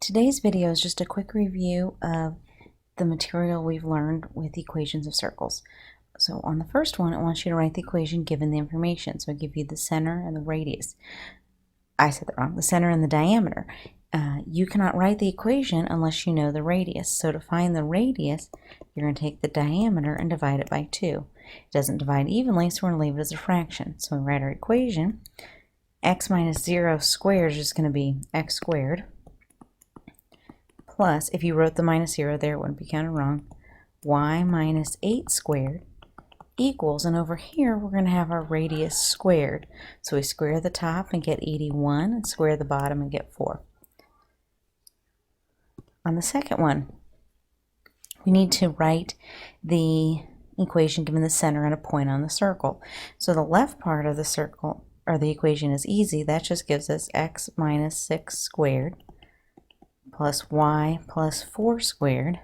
Today's video is just a quick review of the material we've learned with equations of circles. So on the first one, I want you to write the equation given the information. So I give you the center and the radius. I said that wrong, the center and the diameter. You cannot write the equation unless you know the radius. So to find the radius, you're going to take the diameter and divide it by 2. It doesn't divide evenly, so we're going to leave it as a fraction. So we write our equation. X minus 0 squared is just going to be x squared. Plus, if you wrote the minus 0 there, it wouldn't be counted wrong, y minus 8 squared equals, and over here we're going to have our radius squared. So we square the top and get 81, and square the bottom and get 4. On the second one, we need to write the equation given the center and a point on the circle. So the left part of the circle, or the equation, is easy. That just gives us x minus 6 squared plus y plus 4 squared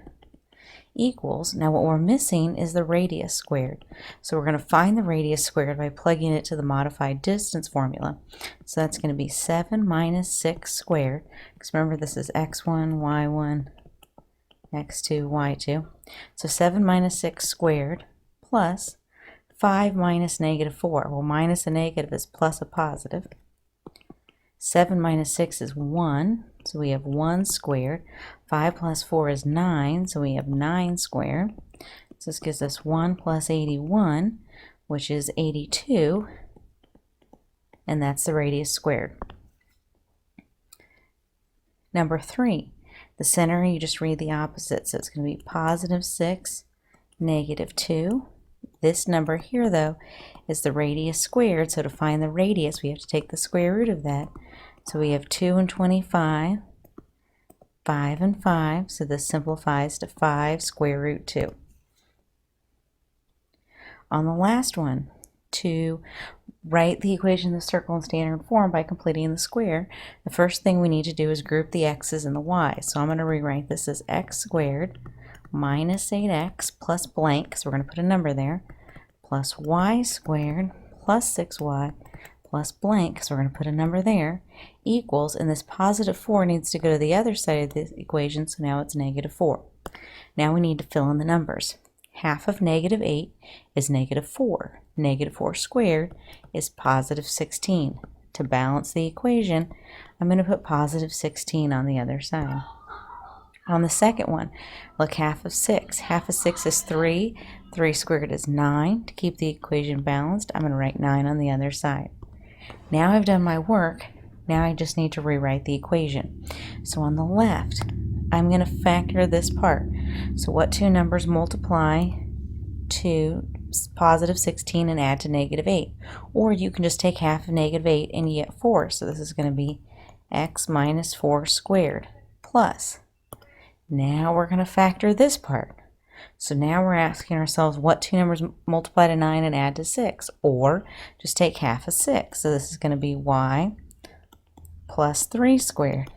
equals, now what we're missing is the radius squared. So we're going to find the radius squared by plugging it to the modified distance formula. So that's going to be 7 minus 6 squared, because remember this is x1, y1, x2, y2. So 7 minus 6 squared plus 5 minus negative 4. Well, minus a negative is plus a positive. 7 minus 6 is 1, so we have 1 squared. 5 plus 4 is 9, so we have 9 squared. So this gives us 1 plus 81, which is 82, and that's the radius squared. Number 3, the center, you just read the opposite, so it's going to be positive 6, negative 2. This number here, though, is the radius squared, so to find the radius, we have to take the square root of that. So we have 2 and 25, 5 and 5, so this simplifies to 5 square root 2. On the last one, to write the equation of the circle in standard form by completing the square, the first thing we need to do is group the x's and the y's. So I'm going to rewrite this as x squared minus 8x plus blank, because we're going to put a number there, plus y squared plus 6y plus blank, because we're going to put a number there, equals, and this positive 4 needs to go to the other side of the equation, so now it's negative 4. Now we need to fill in the numbers. Half of negative 8 is negative 4. Negative 4 squared is positive 16. To balance the equation, I'm going to put positive 16 on the other side. On the second one, look, half of 6. Half of 6 is 3. 3 squared is 9. To keep the equation balanced, I'm going to write 9 on the other side. Now I've done my work. Now I just need to rewrite the equation. So on the left, I'm going to factor this part. So what two numbers multiply to positive 16 and add to negative 8? Or you can just take half of negative 8 and you get 4. So this is going to be x minus 4 squared plus. Now we're going to factor this part. So now we're asking ourselves what two numbers multiply to 9 and add to 6, or just take half of 6. So this is going to be y plus 3 squared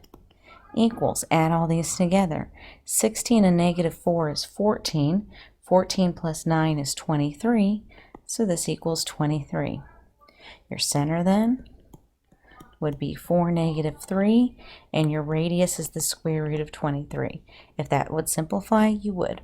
equals, add all these together. 16 and negative 4 is 14. 14 plus 9 is 23. So this equals 23. Your center then would be 4, negative 3, and your radius is the square root of 23. If that would simplify, you would.